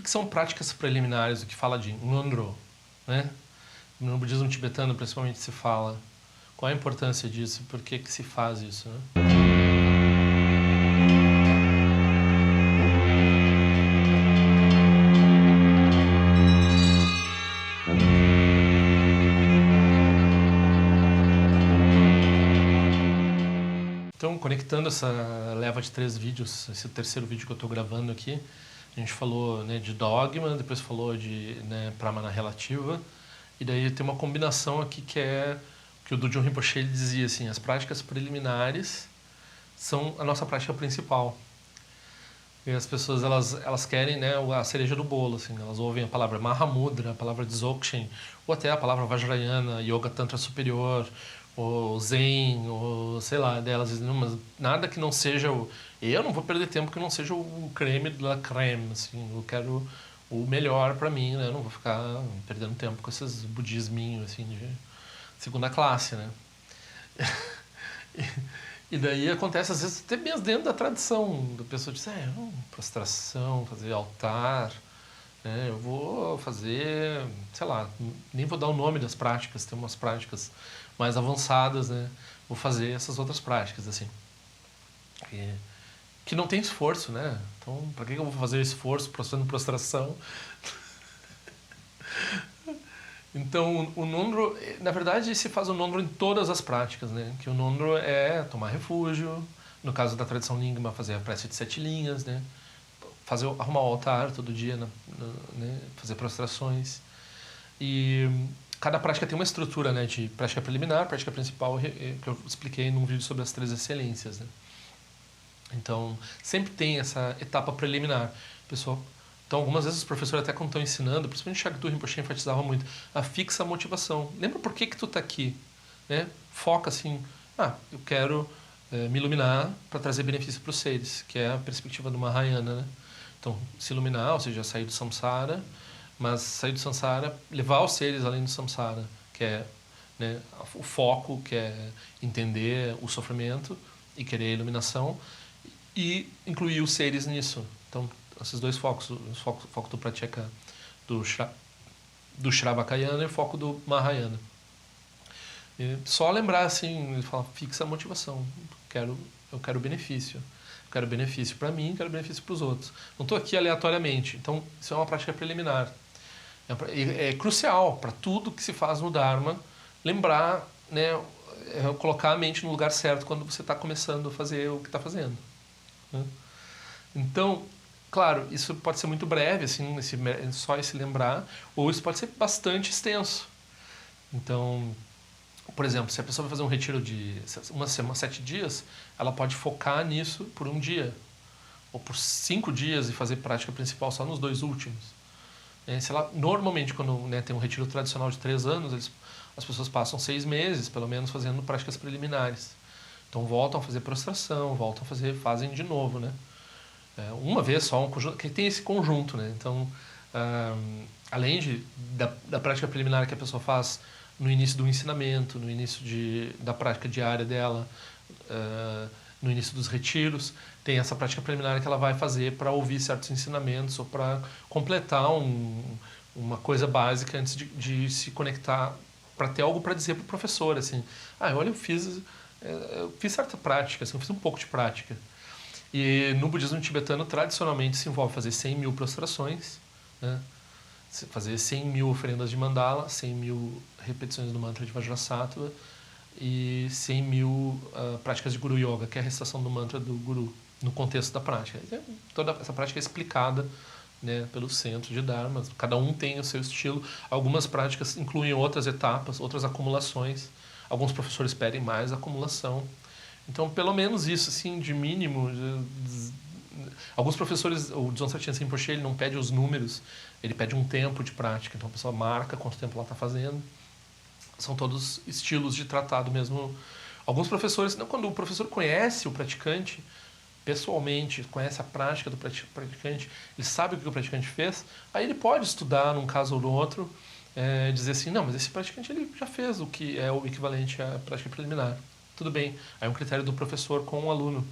que são práticas preliminares, o que fala de Ngondro, né? No budismo tibetano, principalmente, se fala. Qual a importância disso? Por que se faz isso, né? Então, conectando essa leva de 3 vídeos, esse terceiro vídeo que eu estou gravando aqui, a gente falou, né, de dogma, depois falou de, né, pramana relativa, e daí tem uma combinação aqui que é que o Dudjom Rinpoche ele dizia assim, as práticas preliminares são a nossa prática principal. E as pessoas elas querem, né, a cereja do bolo, assim, elas ouvem a palavra Mahamudra, a palavra Dzogchen, ou até a palavra Vajrayana, Yoga Tantra Superior, ou Zen, ou sei lá, delas dizem, não, mas nada que não seja eu não vou perder tempo que não seja o creme de la creme, assim, eu quero o melhor para mim, né? Eu não vou ficar perdendo tempo com esses budisminhos assim de segunda classe, né? E daí acontece às vezes até mesmo dentro da tradição, da pessoa diz, prostração, fazer altar, né? Eu vou fazer, sei lá, nem vou dar o nome das práticas, tem umas práticas mais avançadas, né? Vou fazer essas outras práticas, assim. Que não tem esforço, né? Então, para que eu vou fazer esforço fazendo prostração? Então, o Nondro, na verdade, se faz o Nondro em todas as práticas, né? Que o Nondro é tomar refúgio, no caso da tradição Nyingma, fazer a prece de 7 linhas, né? Arrumar o altar todo dia, né? Fazer prostrações. E cada prática tem uma estrutura, né? De prática preliminar, prática principal, que eu expliquei num vídeo sobre as 3 excelências, né? Então, sempre tem essa etapa preliminar. Pessoal, então, algumas vezes os professores até quando estão ensinando, principalmente Shaktu Rinpoche enfatizava muito, a fixa motivação. Lembra por que tu está aqui? Né? Foca assim, eu quero me iluminar para trazer benefício para os seres, que é a perspectiva do Mahayana, né? Então, se iluminar, ou seja, sair do samsara, mas sair do samsara, levar os seres além do samsara, que é, né, o foco, que é entender o sofrimento e querer a iluminação, e incluir os seres nisso. Então, esses dois focos, o foco do Pratyeka do Shravakayana e o foco do Mahayana. E só lembrar assim, ele fala, fixa a motivação. Eu quero benefício. Eu quero benefício para mim, quero benefício para os outros. Não estou aqui aleatoriamente. Então, isso é uma prática preliminar. É crucial para tudo que se faz no Dharma, lembrar, né, colocar a mente no lugar certo quando você está começando a fazer o que está fazendo. Então, claro, isso pode ser muito breve, assim, só esse lembrar, ou isso pode ser bastante extenso. Então, por exemplo, se a pessoa vai fazer um retiro de 7 dias, ela pode focar nisso por um dia, ou por 5 dias e fazer prática principal só nos 2 últimos. Normalmente, quando, né, tem um retiro tradicional de 3 anos, as pessoas passam 6 meses, pelo menos, fazendo práticas preliminares. Então voltam a fazer prostração, fazem de novo, né? Uma vez só, um conjunto, que tem esse conjunto, né? Então, além da prática preliminar que a pessoa faz no início do ensinamento, no início da prática diária dela, no início dos retiros, tem essa prática preliminar que ela vai fazer para ouvir certos ensinamentos ou para completar uma coisa básica antes de se conectar, para ter algo para dizer para o professor, assim, olha, eu fiz certa prática, assim, eu fiz um pouco de prática. E no budismo tibetano, tradicionalmente, se envolve fazer 100 mil prostrações, né? Fazer 100 mil oferendas de mandala, 100 mil repetições do mantra de Vajrasattva e 100 mil práticas de Guru Yoga, que é a recitação do mantra do Guru, no contexto da prática. Toda essa prática é explicada, né, pelo centro de Dharma, cada um tem o seu estilo. Algumas práticas incluem outras etapas, outras acumulações. Alguns professores pedem mais acumulação. Então, pelo menos isso, assim, de mínimo. Alguns professores, o Dzongsa Rinpoche Rinpoche, ele não pede os números, ele pede um tempo de prática. Então, a pessoa marca quanto tempo ela está fazendo. São todos estilos de tratado mesmo. Alguns professores, quando o professor conhece o praticante, pessoalmente, conhece a prática do praticante, ele sabe o que o praticante fez, aí ele pode estudar, num caso ou no outro, dizer assim, não, mas esse praticante ele já fez o que é o equivalente à prática preliminar. Tudo bem, aí é um critério do professor com o aluno.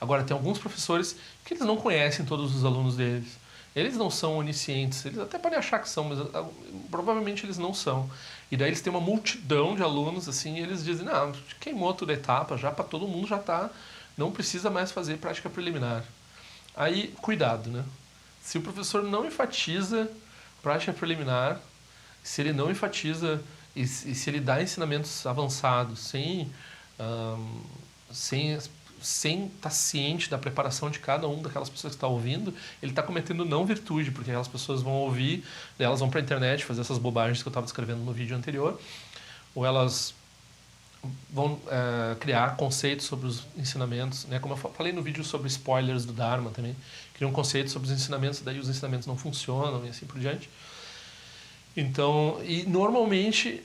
Agora, tem alguns professores que eles não conhecem todos os alunos deles. Eles não são oniscientes, eles até podem achar que são, mas provavelmente eles não são. E daí eles têm uma multidão de alunos, assim, e eles dizem, não, queimou toda a etapa, já para todo mundo já tá, não precisa mais fazer prática preliminar. Aí, cuidado, né? Se o professor não enfatiza prática preliminar, se ele não enfatiza e se ele dá ensinamentos avançados ahn, sem sem estar ciente da preparação de cada um daquelas pessoas que está ouvindo, ele está cometendo não virtude, porque aquelas pessoas vão ouvir, elas vão para a internet fazer essas bobagens que eu estava descrevendo no vídeo anterior, ou elas vão criar conceitos sobre os ensinamentos, né? Como eu falei no vídeo sobre spoilers do Dharma também, criam conceitos sobre os ensinamentos, daí os ensinamentos não funcionam e assim por diante. Então, e normalmente,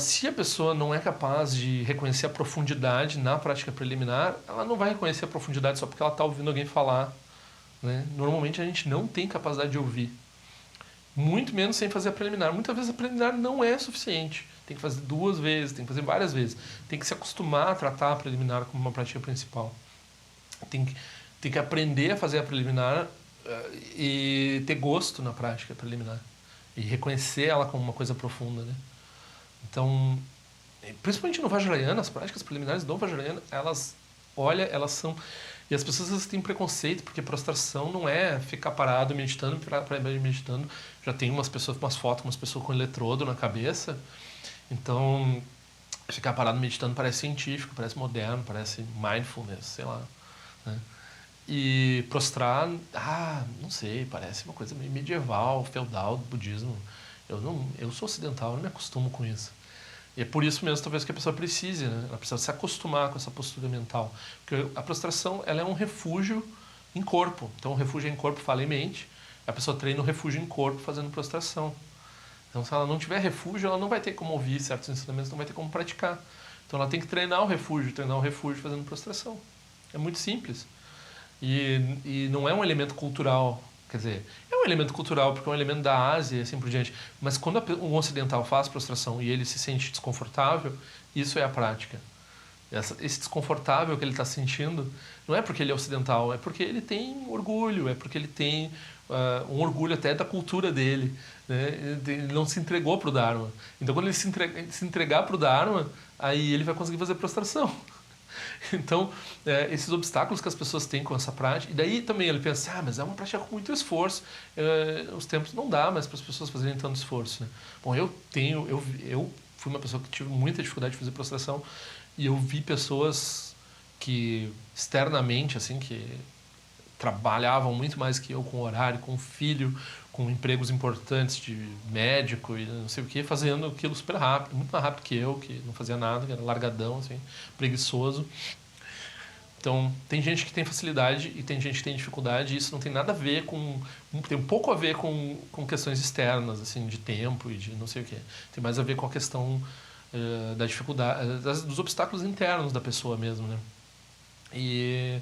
se a pessoa não é capaz de reconhecer a profundidade na prática preliminar, ela não vai reconhecer a profundidade só porque ela está ouvindo alguém falar, né? Normalmente a gente não tem capacidade de ouvir, muito menos sem fazer a preliminar. Muitas vezes a preliminar não é suficiente. Tem que fazer 2 vezes, tem que fazer várias vezes. Tem que se acostumar a tratar a preliminar como uma prática principal. Tem que aprender a fazer a preliminar e ter gosto na prática preliminar. E reconhecer ela como uma coisa profunda, né? Então, principalmente no Vajrayana, as práticas preliminares do Vajrayana, elas são... E as pessoas às vezes têm preconceito, porque prostração não é ficar parado meditando, meditando. Já tem umas fotos, umas pessoas com eletrodo na cabeça. Então, ficar parado meditando parece científico, parece moderno, parece mindfulness, sei lá, né? E prostrar, não sei, parece uma coisa meio medieval, feudal do budismo. Eu sou ocidental, eu não me acostumo com isso. E é por isso mesmo, talvez, que a pessoa precise, né? Ela precisa se acostumar com essa postura mental. Porque a prostração, ela é um refúgio em corpo. Então, o refúgio em corpo fala em mente. A pessoa treina o refúgio em corpo fazendo prostração. Então, se ela não tiver refúgio, ela não vai ter como ouvir certos ensinamentos, não vai ter como praticar. Então, ela tem que treinar o refúgio fazendo prostração. É muito simples. E não é um elemento cultural. Quer dizer, é um elemento cultural porque é um elemento da Ásia e assim por diante. Mas quando um ocidental faz prostração e ele se sente desconfortável, isso é a prática. Esse desconfortável que ele está sentindo não é porque ele é ocidental, é porque ele tem orgulho, é porque ele tem um orgulho até da cultura dele, né? Ele não se entregou para o Dharma. Então, quando ele se entregar para o Dharma, aí ele vai conseguir fazer prostração. Então, esses obstáculos que as pessoas têm com essa prática, e daí também ele pensa, mas é uma prática com muito esforço, os tempos não dá mais para as pessoas fazerem tanto esforço, né? Bom, eu fui uma pessoa que tive muita dificuldade de fazer prostração, e eu vi pessoas que externamente, assim, que trabalhavam muito mais que eu com horário, com filho, com empregos importantes de médico e não sei o que, fazendo aquilo super rápido, muito mais rápido que eu, que não fazia nada, que era largadão, assim, preguiçoso. Então, tem gente que tem facilidade e tem gente que tem dificuldade, e isso não tem nada a ver com... Tem um pouco a ver com questões externas, assim, de tempo e de não sei o que. Tem mais a ver com a questão da dificuldade, dos obstáculos internos da pessoa mesmo, né? E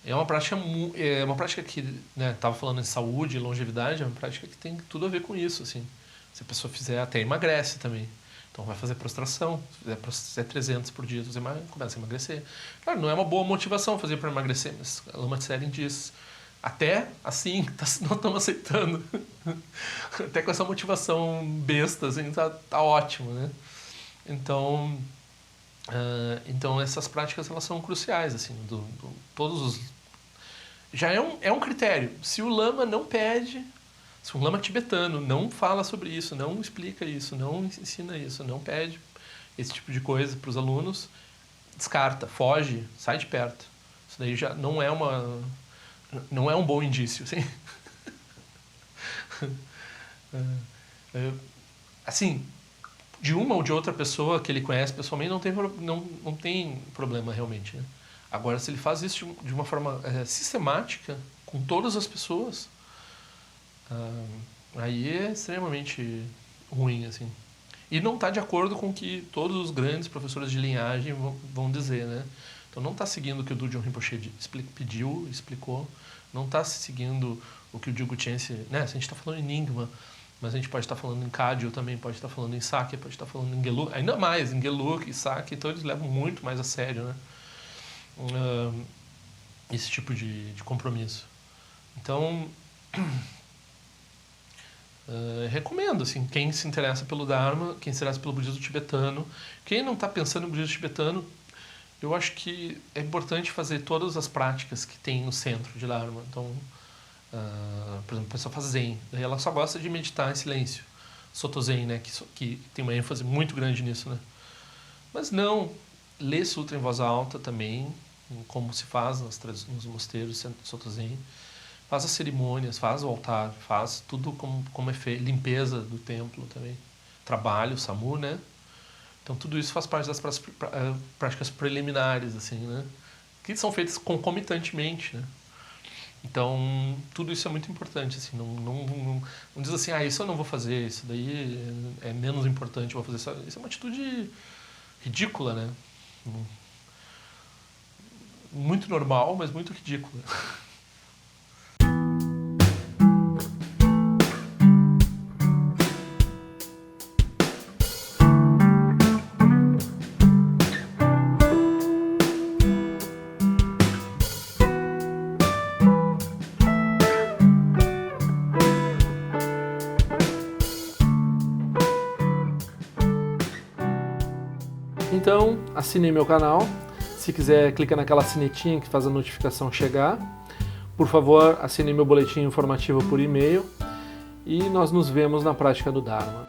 é uma prática que, né, tava falando em saúde e longevidade, é uma prática que tem tudo a ver com isso, assim. Se a pessoa fizer, até emagrece também. Então vai fazer prostração, se fizer 300 por dia, você começa a emagrecer. Claro, não é uma boa motivação fazer para emagrecer, mas a Lama Tsering diz, até assim, não estamos aceitando. Até com essa motivação besta, assim, tá ótimo, né? Então, então essas práticas, elas são cruciais, assim, todos os... Já é um critério. Se o lama não pede, se um lama tibetano não fala sobre isso, não explica isso, não ensina isso, não pede esse tipo de coisa para os alunos, descarta, foge, sai de perto. Isso daí já não é um bom indício, assim. Assim, de uma ou de outra pessoa que ele conhece pessoalmente não tem problema realmente, né? Agora, se ele faz isso de uma forma sistemática, com todas as pessoas, aí é extremamente ruim, assim. E não está de acordo com o que todos os grandes professores de linhagem vão dizer, né? Então não está seguindo o que o Dudjom Rinpoche explicou, não está seguindo o que o Dilgo Chense... Né? Se a gente está falando em Nyingma, mas a gente pode estar falando em Kagyu também, pode estar falando em Sakya, pode estar falando em Geluk, ainda mais em Geluk e Sakya, então eles levam muito mais a sério, né? Esse tipo de compromisso. Então, Recomendo, assim, quem se interessa pelo Dharma, quem se interessa pelo budismo tibetano, quem não está pensando em budismo tibetano, eu acho que é importante fazer todas as práticas que tem no centro de Dharma. Então, por exemplo, a pessoa faz Zen, daí ela só gosta de meditar em silêncio. Soto Zen, né, que tem uma ênfase muito grande nisso, né? Mas não, lê sutra em voz alta também, como se faz nos mosteiros Soto Zen. Faz as cerimônias, faz o altar, faz tudo como é feito, limpeza do templo também. Trabalho, SAMU, né? Então tudo isso faz parte das práticas preliminares, assim, né? Que são feitas concomitantemente, né? Então tudo isso é muito importante, assim, não diz assim, isso eu não vou fazer, isso daí é menos importante, eu vou fazer isso. Isso é uma atitude ridícula, né? Muito normal, mas muito ridícula. Então, assine meu canal. Se quiser, clica naquela sinetinha que faz a notificação chegar. Por favor, assine meu boletim informativo por e-mail. E nós nos vemos na prática do Dharma.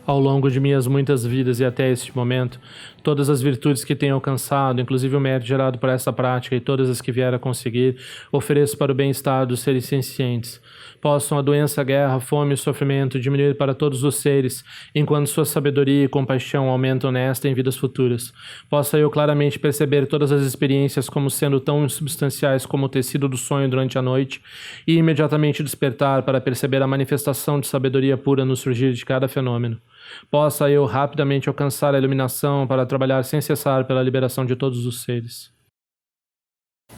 Ao longo de minhas muitas vidas e até este momento, todas as virtudes que tenho alcançado, inclusive o mérito gerado por essa prática e todas as que vier a conseguir, ofereço para o bem-estar dos seres sencientes. Possam a doença, a guerra, a fome e o sofrimento diminuir para todos os seres, enquanto sua sabedoria e compaixão aumentam nesta e em vidas futuras. Possa eu claramente perceber todas as experiências como sendo tão insubstanciais como o tecido do sonho durante a noite e imediatamente despertar para perceber a manifestação de sabedoria pura no surgir de cada fenômeno. Possa eu rapidamente alcançar a iluminação para trabalhar sem cessar pela liberação de todos os seres.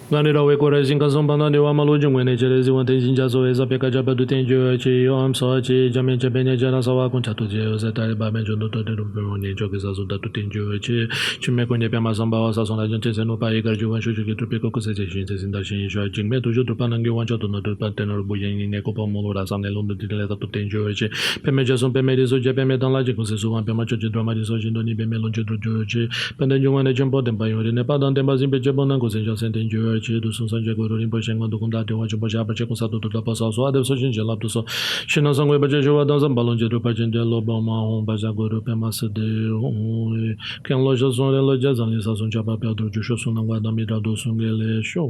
Ganira we kore jin kasong panda de wa malu jing we ne chere zi wan ten jin ja so e sa pe ka ja pa du ten ju chi yo am so chi jamen che ben ja na sa wa kun cha tu je o se ta ba men jo no to de ru mo ne jo ke sa so da tu ten ju chi chi me ko ne pe ma song ba wa sa song la jin che se no pa e ga ju wan shu ju ke tu pe ko ko se je shin se sin da shin shu jing me tu ju tu pa nang ge wan cha tu no tu pa ten ru bu yin ne ko pa mo lo ra sa ne lo de le ta tu ten ju chi pe me ja son pe me ri so je pe me dan la ji ko se so wan pe ma cho je dra ma ri so jin do ni pe me lo je du ju chi pe den ju wan ne jin po den pa yo ne pa dan den ba sin pe je bon nang ko se ja sen ten ju chi du sun san je go ru rin po shen gon du kun da de wa je po ja pa che ko sa tu tu da pa sa so de so jin je la tu so shin na sang we ba je jo wa dan san ba lon je du pa jin de lo ba ma hon ba ja go ru pe ma se de ken lo jo son le lo je zan li sa sun cha pa pe du ju sho sun na wa da mi da do sun ge le sho